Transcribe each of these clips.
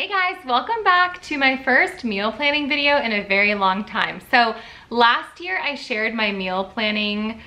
Hey guys, welcome back to my first meal planning video in a very long time. So last year I shared my meal planning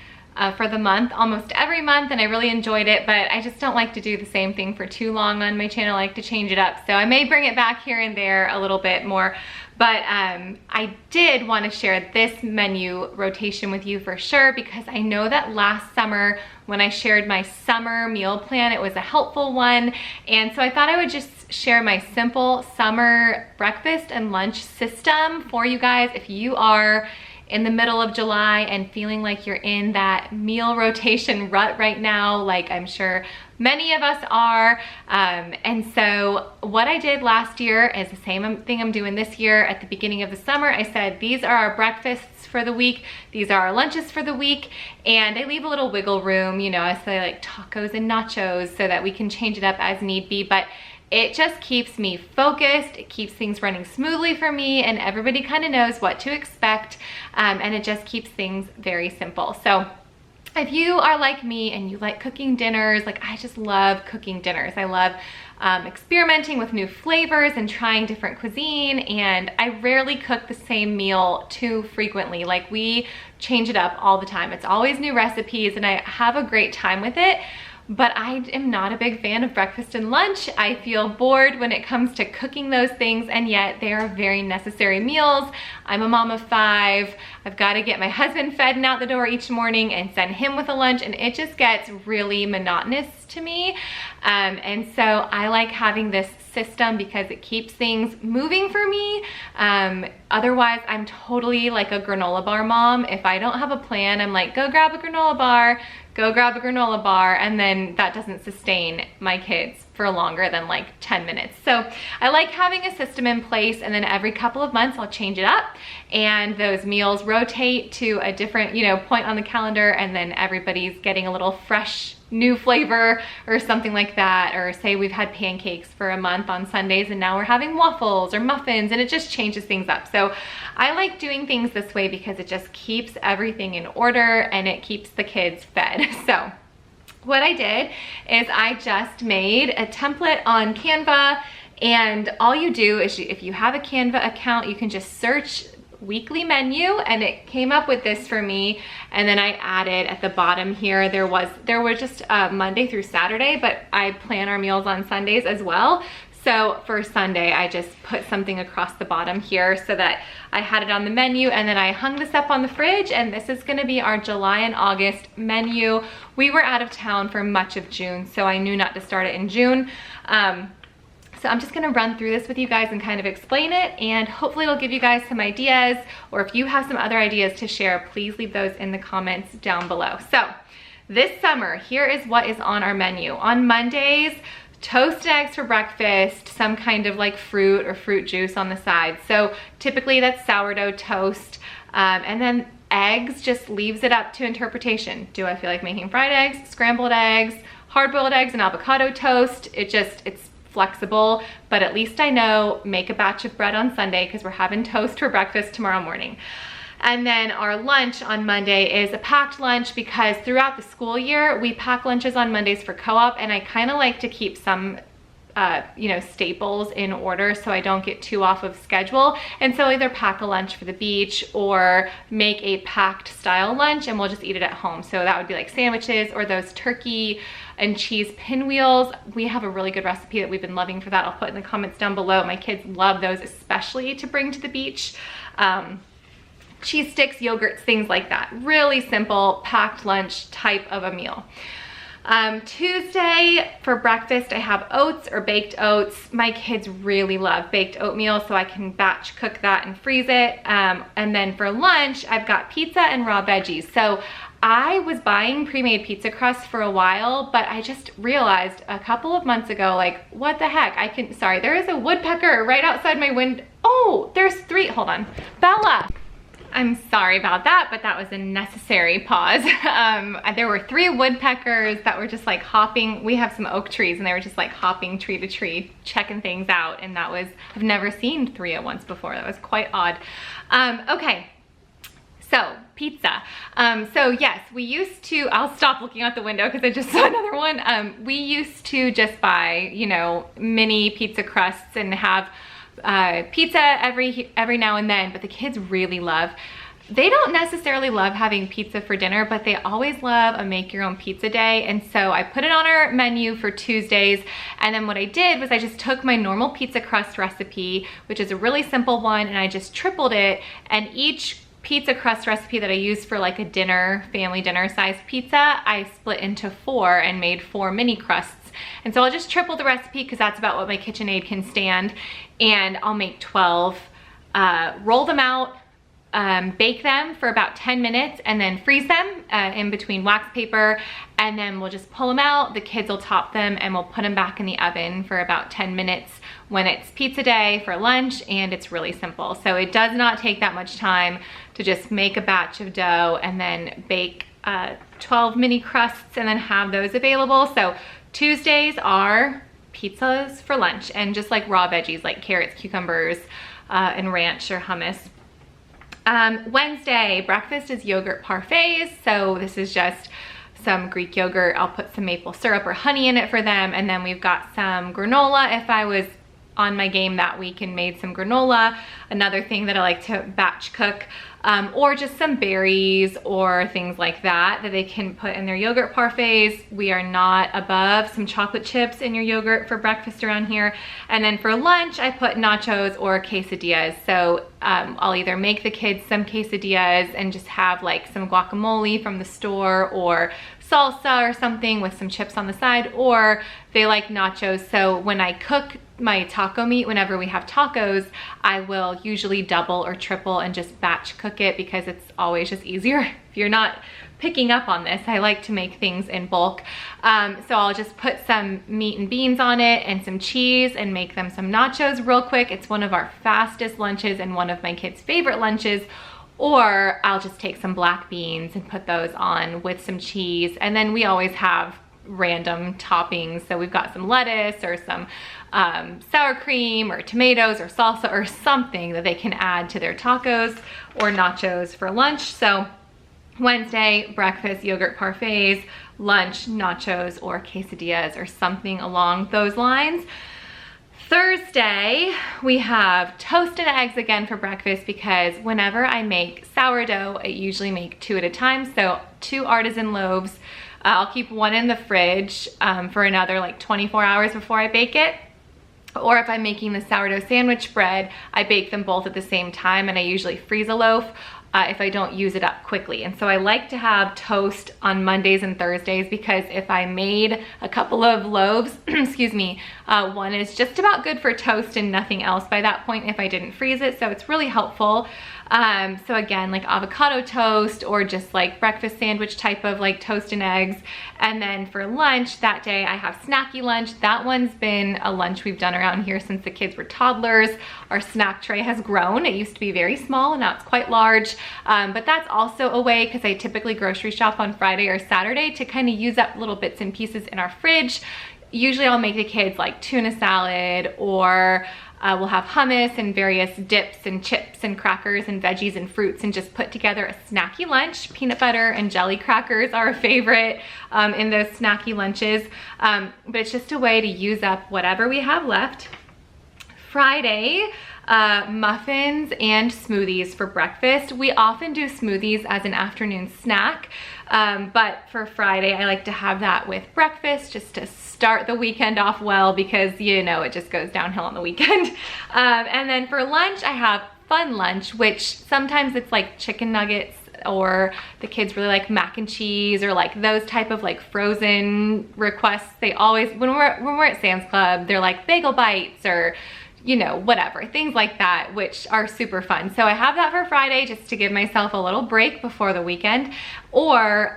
for the month, almost every month, and I really enjoyed it, but I just don't like to do the same thing for too long on my channel. I like to change it up. So I may bring it back here and there a little bit more, but I did want to share this menu rotation with you for sure, because I know that last summer when I shared my summer meal plan, it was a helpful one. And so I thought I would just share my simple summer breakfast and lunch system for you guys if you are in the middle of July and feeling like you're in that meal rotation rut right now, like I'm sure many of us are. And so what I did last year is the same thing I'm doing this year. At the beginning of the summer, I said, these are our breakfasts for the week. These are our lunches for the week. And I leave a little wiggle room, you know, I say like tacos and nachos so that we can change it up as need be. But it just keeps me focused, it keeps things running smoothly for me, and everybody kind of knows what to expect, and it just keeps things very simple. So if you are like me and you like cooking dinners, like I just love cooking dinners. I love experimenting with new flavors and trying different cuisine, and I rarely cook the same meal too frequently. Like we change it up all the time. It's always new recipes and I have a great time with it. But I am not a big fan of breakfast and lunch. I feel bored when it comes to cooking those things, and yet they are very necessary meals. I'm a mom of 5. I've got to get my husband fed and out the door each morning and send him with a lunch, and it just gets really monotonous to me. And so I like having this system because it keeps things moving for me. Otherwise, I'm totally like a granola bar mom. If I don't have a plan, I'm like, go grab a granola bar, go grab a granola bar, and then that doesn't sustain my kids for longer than like 10 minutes. So I like having a system in place, and then every couple of months I'll change it up, and those meals rotate to a different, you know, point on the calendar, and then everybody's getting a little fresh new flavor or something like that. Or say we've had pancakes for a month on Sundays and now we're having waffles or muffins, and it just changes things up. So I like doing things this way because it just keeps everything in order and it keeps the kids fed. So what I did is I just made a template on Canva, and all you do is if you have a Canva account, you can just search weekly menu, and it came up with this for me. And then I added at the bottom here, there were just Monday through Saturday, but I plan our meals on Sundays as well. So for Sunday, I just put something across the bottom here so that I had it on the menu, and then I hung this up on the fridge, and this is gonna be our July and August menu. We were out of town for much of June, so I knew not to start it in June. So I'm just gonna run through this with you guys and kind of explain it, and hopefully it'll give you guys some ideas, or if you have some other ideas to share, please leave those in the comments down below. So this summer, here is what is on our menu. On Mondays, toast eggs for breakfast, some kind of like fruit or fruit juice on the side. So typically that's sourdough toast, and then eggs just leaves it up to interpretation. Do I feel like making fried eggs, scrambled eggs, hard-boiled eggs, and avocado toast? It's flexible, but at least I know make a batch of bread on Sunday because we're having toast for breakfast tomorrow morning. And then our lunch on Monday is a packed lunch, because throughout the school year we pack lunches on Mondays for co-op, and I kind of like to keep some you know, staples in order so I don't get too off of schedule. And so either pack a lunch for the beach or make a packed style lunch and we'll just eat it at home. So that would be like sandwiches or those turkey and cheese pinwheels. We have a really good recipe that we've been loving for that. I'll put in the comments down below. My kids love those, especially to bring to the beach. Cheese sticks, yogurts, things like that. Really simple, packed lunch type of a meal. Tuesday for breakfast, I have oats or baked oats. My kids really love baked oatmeal, so I can batch cook that and freeze it. And then for lunch, I've got pizza and raw veggies. So I was buying pre-made pizza crusts for a while, but I just realized a couple of months ago, like, what the heck? Sorry, there is a woodpecker right outside my window. Oh, there's 3, hold on. Bella. I'm sorry about that, but that was a necessary pause. There were 3 woodpeckers that were just like hopping. We have some oak trees, and they were just like hopping tree to tree, checking things out. And I've never seen 3 at once before. That was quite odd. Okay, So pizza. So yes, we used to, I'll stop looking out the window because I just saw another one. We used to just buy, you know, mini pizza crusts and have pizza every now and then, but the kids really love, they don't necessarily love having pizza for dinner, but they always love a make your own pizza day. And so I put it on our menu for Tuesdays. And then what I did was I just took my normal pizza crust recipe, which is a really simple one, and I just tripled it. And each pizza crust recipe that I use for like a dinner, family dinner size pizza, I split into 4 and made 4 mini crusts. And so I'll just triple the recipe because that's about what my KitchenAid can stand. And I'll make 12, roll them out, bake them for about 10 minutes and then freeze them in between wax paper, and then we'll just pull them out. The kids will top them and we'll put them back in the oven for about 10 minutes when it's pizza day for lunch, and it's really simple. So it does not take that much time to just make a batch of dough and then bake 12 mini crusts and then have those available. So Tuesdays are pizzas for lunch and just like raw veggies like carrots, cucumbers, and ranch or hummus. Wednesday, breakfast is yogurt parfaits. So this is just some Greek yogurt. I'll put some maple syrup or honey in it for them. And then we've got some granola if I was on my game that week and made some granola. Another thing that I like to batch cook, or just some berries or things like that that they can put in their yogurt parfaits. We are not above some chocolate chips in your yogurt for breakfast around here. And then for lunch, I put nachos or quesadillas. So I'll either make the kids some quesadillas and just have like some guacamole from the store or salsa or something with some chips on the side, or they like nachos. So when I cook my taco meat, whenever we have tacos, I will usually double or triple and just batch cook it because it's always just easier. If you're not picking up on this, I like to make things in bulk. So I'll just put some meat and beans on it and some cheese and make them some nachos real quick. It's one of our fastest lunches and one of my kids' favorite lunches. Or I'll just take some black beans and put those on with some cheese. And then we always have random toppings. So we've got some lettuce or some sour cream or tomatoes or salsa or something that they can add to their tacos or nachos for lunch. So Wednesday, breakfast, yogurt parfaits, lunch, nachos or quesadillas or something along those lines. Thursday, we have toast and eggs again for breakfast because whenever I make sourdough, I usually make 2 at a time. So 2 artisan loaves. I'll keep one in the fridge for another like 24 hours before I bake it. Or if I'm making the sourdough sandwich bread, I bake them both at the same time, and I usually freeze a loaf if I don't use it up quickly. And so I like to have toast on Mondays and Thursdays because if I made a couple of loaves, excuse me, one is just about good for toast and nothing else by that point if I didn't freeze it. So it's really helpful. So again, like avocado toast or just like breakfast sandwich type of like toast and eggs. And then for lunch that day, I have snacky lunch. That one's been a lunch we've done around here since the kids were toddlers. Our snack tray has grown. It used to be very small and now it's quite large. But that's also a way, because I typically grocery shop on Friday or Saturday, to kind of use up little bits and pieces in our fridge. Usually I'll make the kids like tuna salad, or we'll have hummus and various dips and chips and crackers and veggies and fruits and just put together a snacky lunch. Peanut butter and jelly crackers are a favorite in those snacky lunches. But it's just a way to use up whatever we have left. Friday, muffins and smoothies for breakfast. We often do smoothies as an afternoon snack, but for Friday, I like to have that with breakfast just to start the weekend off well, because you know it just goes downhill on the weekend. And then for lunch, I have fun lunch, which sometimes it's like chicken nuggets, or the kids really like mac and cheese, or like those type of like frozen requests. They always, when we're at Sam's Club, they're like bagel bites or, you know, whatever, things like that, which are super fun. So I have that for Friday just to give myself a little break before the weekend. Or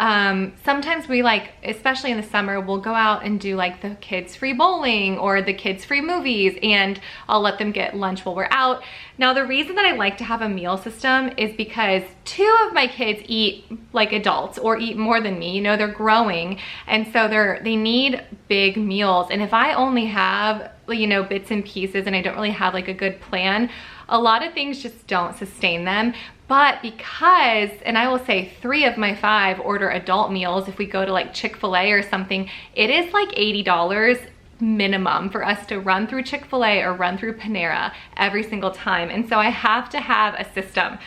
sometimes we like, especially in the summer, we'll go out and do like the kids free bowling or the kids free movies, and I'll let them get lunch while we're out. Now, the reason that I like to have a meal system is because 2 of my kids eat like adults or eat more than me. You know, they're growing, and so they need big meals. And if I only have, you know, bits and pieces and I don't really have like a good plan, a lot of things just don't sustain them. But because, and I will say 3 of my 5 order adult meals, if we go to like Chick-fil-A or something, it is like $80 minimum for us to run through Chick-fil-A or run through Panera every single time. And so I have to have a system.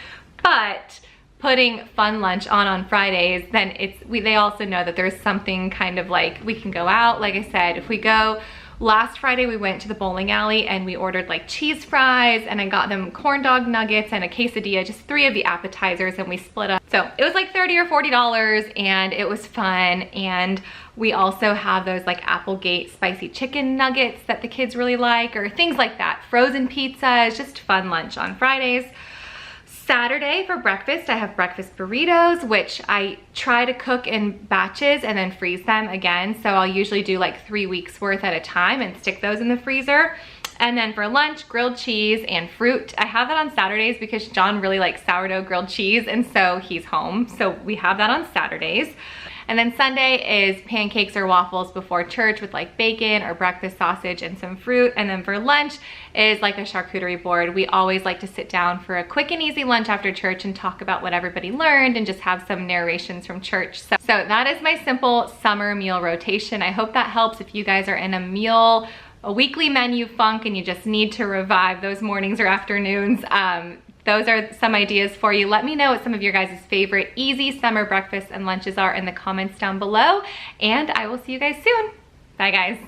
But putting Fun Lunch on Fridays, then they also know that there's something kind of like, we can go out. Like I said, if we go, last Friday we went to the bowling alley and we ordered like cheese fries, and I got them corn dog nuggets and a quesadilla, just 3 of the appetizers, and we split up. So it was like $30 or $40 and it was fun. And we also have those like Applegate spicy chicken nuggets that the kids really like, or things like that. Frozen pizza is just Fun Lunch on Fridays. Saturday for breakfast, I have breakfast burritos, which I try to cook in batches and then freeze them again. So I'll usually do like 3 weeks worth at a time and stick those in the freezer. And then for lunch, grilled cheese and fruit. I have that on Saturdays because John really likes sourdough grilled cheese, and so he's home. So we have that on Saturdays. And then Sunday is pancakes or waffles before church with like bacon or breakfast sausage and some fruit. And then for lunch is like a charcuterie board. We always like to sit down for a quick and easy lunch after church and talk about what everybody learned and just have some narrations from church. So that is my simple summer meal rotation. I hope that helps if you guys are in a weekly menu funk and you just need to revive those mornings or afternoons. Those are some ideas for you. Let me know what some of your guys' favorite easy summer breakfasts and lunches are in the comments down below, and I will see you guys soon. Bye guys.